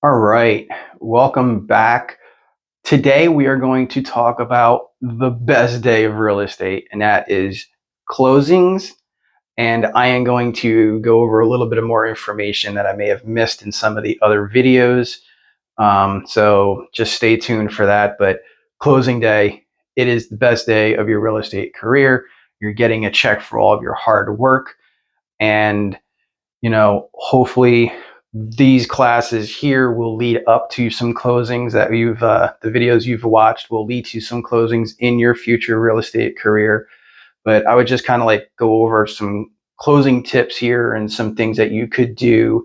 All right, welcome back. Today we are going to talk about the best day of real estate, and that is closings. And I am going to go over a little bit of more information that I may have missed in some of the other videos. So just stay tuned for that. But closing day, it is the best day of your real estate career. You're getting a check for all of your hard work. And hopefully these classes here will lead up to some closings that the videos you've watched will lead to some closings in your future real estate career. But I would just kind of like go over some closing tips here and some things that you could do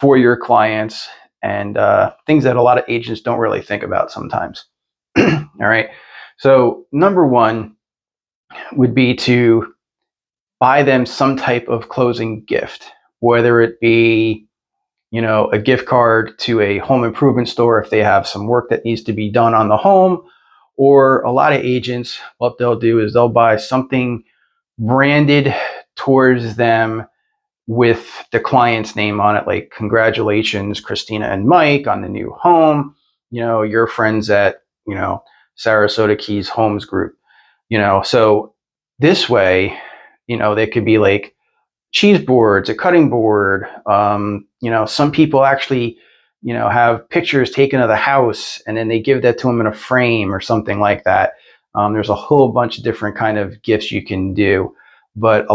for your clients and things that a lot of agents don't really think about sometimes. All right. So number one would be to buy them some type of closing gift, whether it be a gift card to a home improvement store if they have some work that needs to be done on the home. Or a lot of agents, what they'll do is they'll buy something branded towards them with the client's name on it, like congratulations, Christina and Mike, on the new home. Your friends at, Sarasota Keys Homes Group. So this way, they could be like cheese boards, a cutting board. Some people actually, have pictures taken of the house and then they give that to them in a frame or something like that. There's a whole bunch of different kind of gifts you can do, but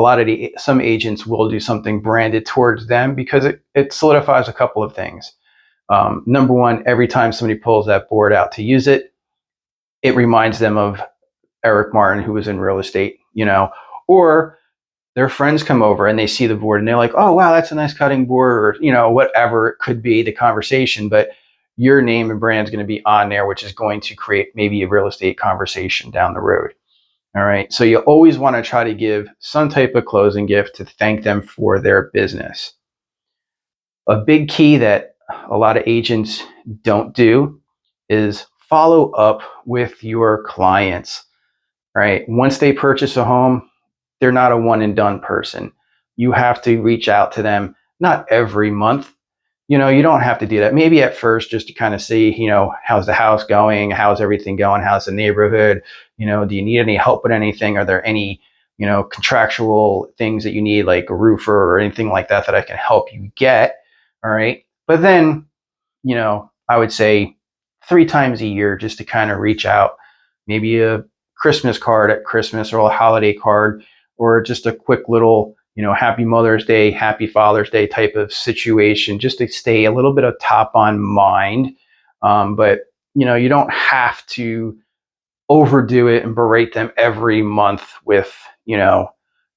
some agents will do something branded towards them because it solidifies a couple of things. Number one, every time somebody pulls that board out to use it, it reminds them of Eric Martin, who was in real estate, or their friends come over and they see the board and they're like, oh, wow, that's a nice cutting board, or, whatever it could be, the conversation. But your name and brand is going to be on there, which is going to create maybe a real estate conversation down the road. All right. So you always want to try to give some type of closing gift to thank them for their business. A big key that a lot of agents don't do is follow up with your clients, right? Once they purchase a home, they're not a one and done person. You have to reach out to them, not every month. You don't have to do that. Maybe at first, just to kind of see, how's the house going? How's everything going? How's the neighborhood? Do you need any help with anything? Are there any, contractual things that you need, like a roofer or anything like that I can help you get? All right. But then, I would say 3 times a year just to kind of reach out, maybe a Christmas card at Christmas or a holiday card, or just a quick little, happy Mother's Day, happy Father's Day type of situation, just to stay a little bit of top on mind. But, you don't have to overdo it and berate them every month with,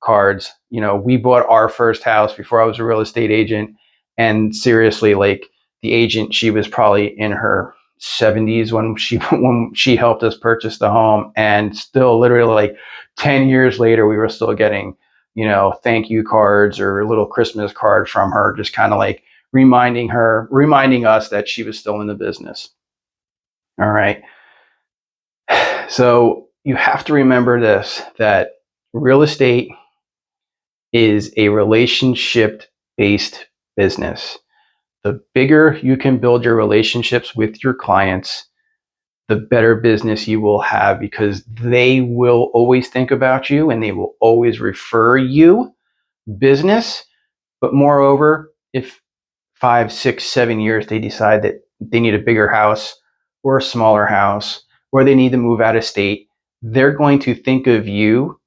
cards. We bought our first house before I was a real estate agent. And seriously, like the agent, she was probably in her 70s when she helped us purchase the home, and still literally like 10 years later we were still getting thank you cards or a little Christmas card from her, just kind of like reminding us that she was still in the business. All right. So you have to remember this, that real estate is a relationship based business. The bigger you can build your relationships with your clients, the better business you will have, because they will always think about you and they will always refer you business. But moreover, if 5, 6, 7 years they decide that they need a bigger house or a smaller house, or they need to move out of state, they're going to think of you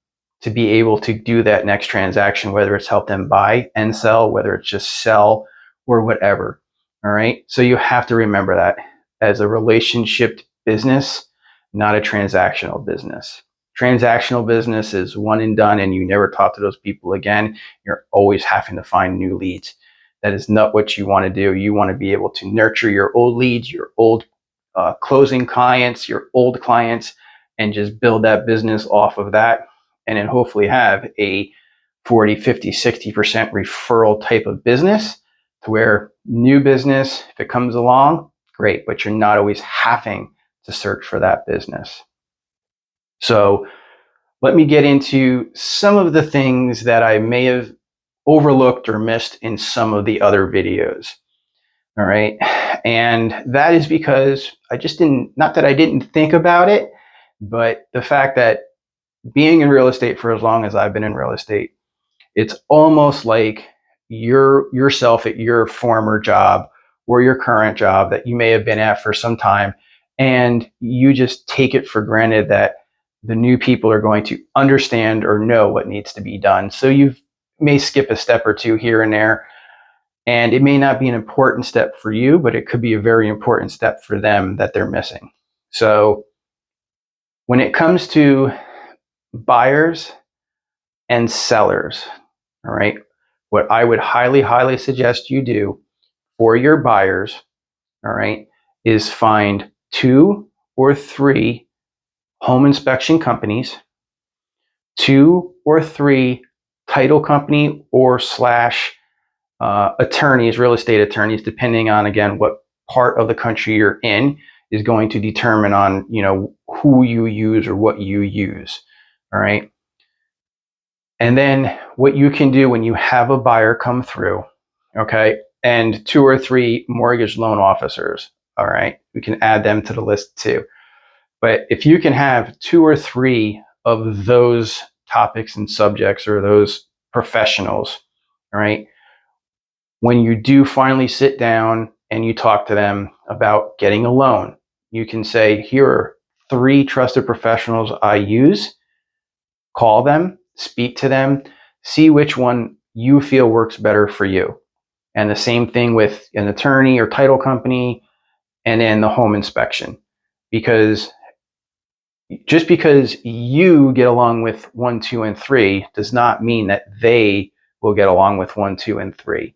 to be able to do that next transaction, whether it's help them buy and sell, whether it's just sell or whatever. All right. So you have to remember that as a relationship business, not a transactional business. Transactional business is one and done, and you never talk to those people again. You're always having to find new leads. That is not what you want to do. You want to be able to nurture your old leads, your old closing clients, your old clients, and just build that business off of that. And then hopefully have a 40, 50, 60% referral type of business, to where new business, if it comes along, great, but you're not always having to search for that business. So let me get into some of the things that I may have overlooked or missed in some of the other videos. All right. And that is because I just didn't, not that I didn't think about it, but the fact that being in real estate for as long as I've been in real estate, it's almost like yourself at your former job or your current job that you may have been at for some time, and you just take it for granted that the new people are going to understand or know what needs to be done. So you may skip a step or two here and there, and it may not be an important step for you, but it could be a very important step for them that they're missing. So when it comes to buyers and sellers, all right, what I would highly, highly suggest you do for your buyers, all right, is find 2 or 3 home inspection companies, 2 or 3 title company or slash attorneys, real estate attorneys, depending on, again, what part of the country you're in, is going to determine on, who you use or what you use. All right. And then what you can do when you have a buyer come through, okay, and 2 or 3 mortgage loan officers, all right, we can add them to the list too. But if you can have 2 or 3 of those topics and subjects or those professionals, all right, when you do finally sit down and you talk to them about getting a loan, you can say, here are 3 trusted professionals I use. Call them, speak to them, see which one you feel works better for you. And the same thing with an attorney or title company, and then the home inspection. Because just because you get along with 1, 2, and 3 does not mean that they will get along with 1, 2, and 3.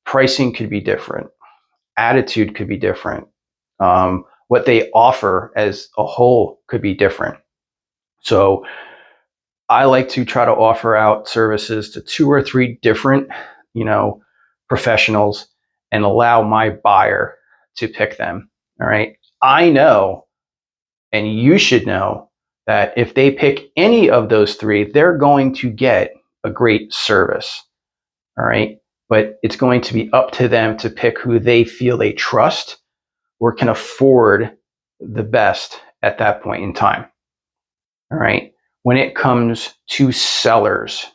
Pricing could be different. Attitude could be different. What they offer as a whole could be different. So I like to try to offer out services to 2 or 3 different, professionals, and allow my buyer to pick them. All right. I know, and you should know, that if they pick any of those 3, they're going to get a great service. All right. But it's going to be up to them to pick who they feel they trust or can afford the best at that point in time. All right. When it comes to sellers,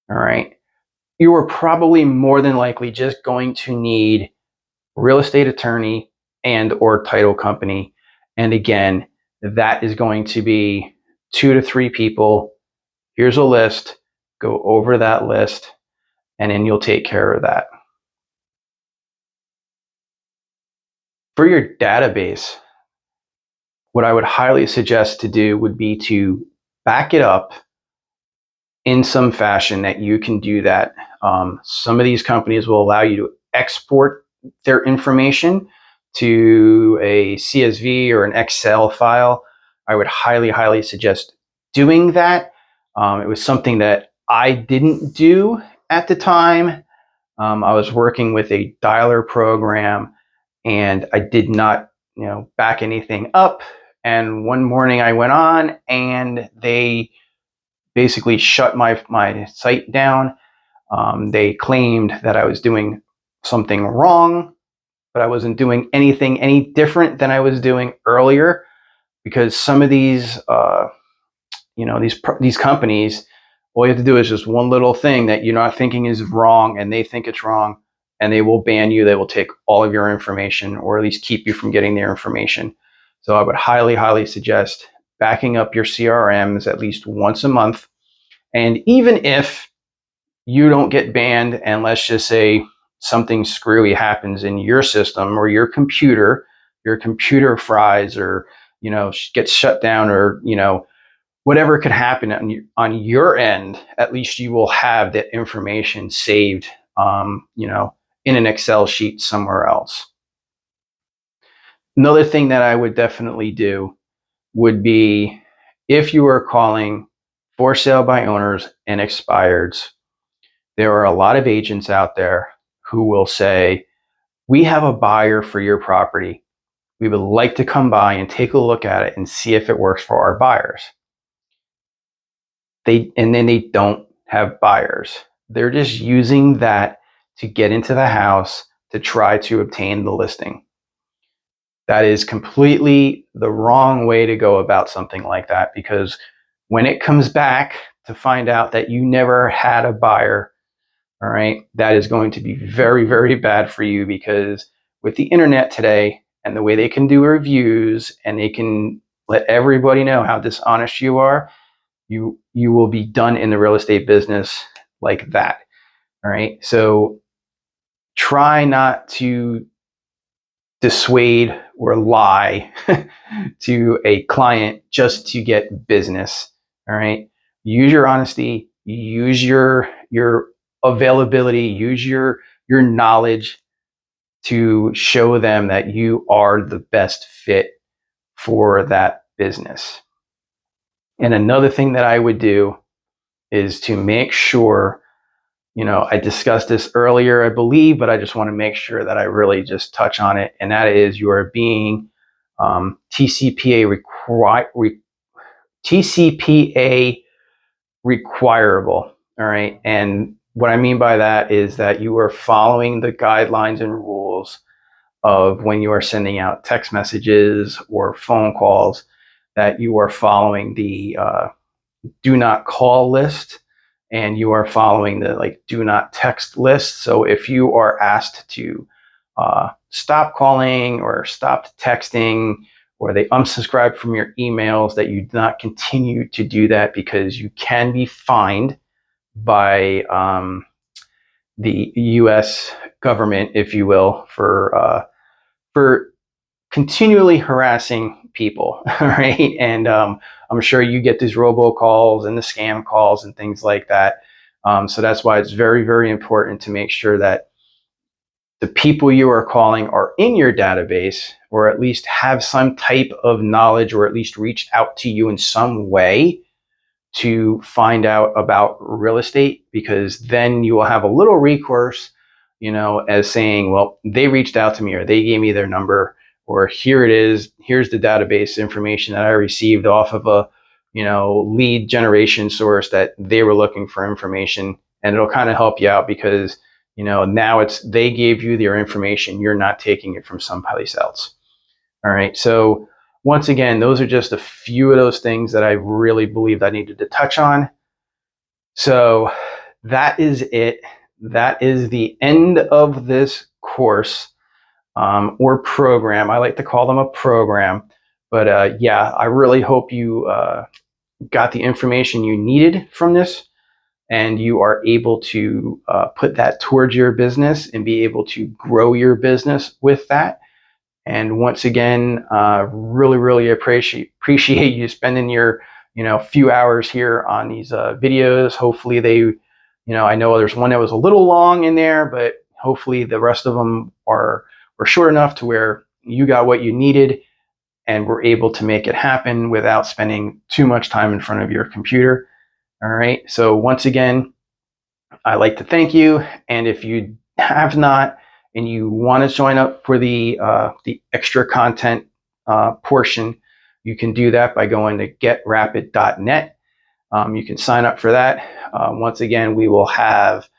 all right, you are probably more than likely just going to need real estate attorney and or title company. And again, that is going to be 2 to 3 people. Here's a list. Go over that list, and then you'll take care of that. For your database, what I would highly suggest to do would be to back it up in some fashion that you can do that. Some of these companies will allow you to export their information to a CSV or an Excel file. I would highly, highly suggest doing that. It was something that I didn't do at the time. I was working with a dialer program, and I did not, back anything up. And one morning I went on, and they basically shut my site down. They claimed that I was doing something wrong, but I wasn't doing anything any different than I was doing earlier, because some of these, these companies, all you have to do is just one little thing that you're not thinking is wrong, and they think it's wrong, and they will ban you. They will take all of your information, or at least keep you from getting their information. So I would highly, highly suggest backing up your CRMs at least once a month. And even if you don't get banned, and let's just say something screwy happens in your system or your computer fries, or gets shut down, or whatever could happen on your end, at least you will have that information saved, in an Excel sheet somewhere else. Another thing that I would definitely do would be, if you are calling for sale by owners and expireds, there are a lot of agents out there who will say, we have a buyer for your property. We would like to come by and take a look at it and see if it works for our buyers. And then they don't have buyers. They're just using that to get into the house, to try to obtain the listing. That is completely the wrong way to go about something like that, because when it comes back to find out that you never had a buyer, all right, that is going to be very, very bad for you, because with the internet today and the way they can do reviews and they can let everybody know how dishonest you are, you will be done in the real estate business like that. All right. So try not to dissuade or lie to a client just to get business. All right. Use your honesty, use your availability, use your knowledge to show them that you are the best fit for that business. And another thing that I would do is to make sure, I discussed this earlier, I believe, but I just want to make sure that I really just touch on it. And that is, you are being TCPA TCPA requirable. All right. And what I mean by that is that you are following the guidelines and rules of when you are sending out text messages or phone calls, that you are following the do not call list, and you are following the do not text list. So if you are asked to stop calling or stop texting, or they unsubscribe from your emails, that you do not continue to do that, because you can be fined by the U.S. government, if you will, for continually harassing people. All right. And I'm sure you get these robocalls and the scam calls and things like that. So that's why it's very, very important to make sure that the people you are calling are in your database, or at least have some type of knowledge, or at least reached out to you in some way to find out about real estate, because then you will have a little recourse, as saying, well, they reached out to me, or they gave me their number, or here it is, here's the database information that I received off of a, lead generation source that they were looking for information. And it'll kind of help you out, because, now they gave you their information, you're not taking it from someplace else. All right. So once again, those are just a few of those things that I really believed I needed to touch on. So that is it. That is the end of this course or program. I like to call them a program. But yeah, I really hope you got the information you needed from this, and you are able to put that towards your business and be able to grow your business with that. And once again, really, really appreciate you spending your, few hours here on these videos. Hopefully they, I know there's one that was a little long in there, but hopefully the rest of them were short enough to where you got what you needed and were able to make it happen without spending too much time in front of your computer. All right. So once again, I'd like to thank you. And if you have not, and you want to join up for the extra content portion, you can do that by going to getrapid.net. You can sign up for that. Once again, we will have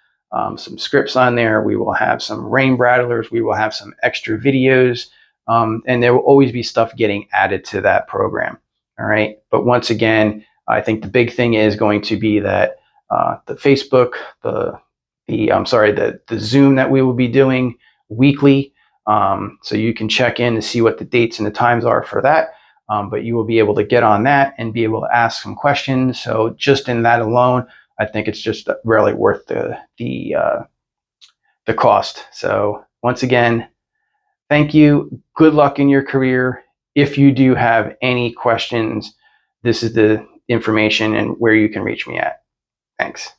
some scripts on there. We will have some rain brattlers. We will have some extra videos. And there will always be stuff getting added to that program. All right. But once again, I think the big thing is going to be that the Facebook, the Zoom that we will be doing weekly. So you can check in to see what the dates and the times are for that. But you will be able to get on that and be able to ask some questions. So just in that alone, I think it's just really worth the cost. So once again, thank you. Good luck in your career. If you do have any questions, this is the information and where you can reach me at. Thanks.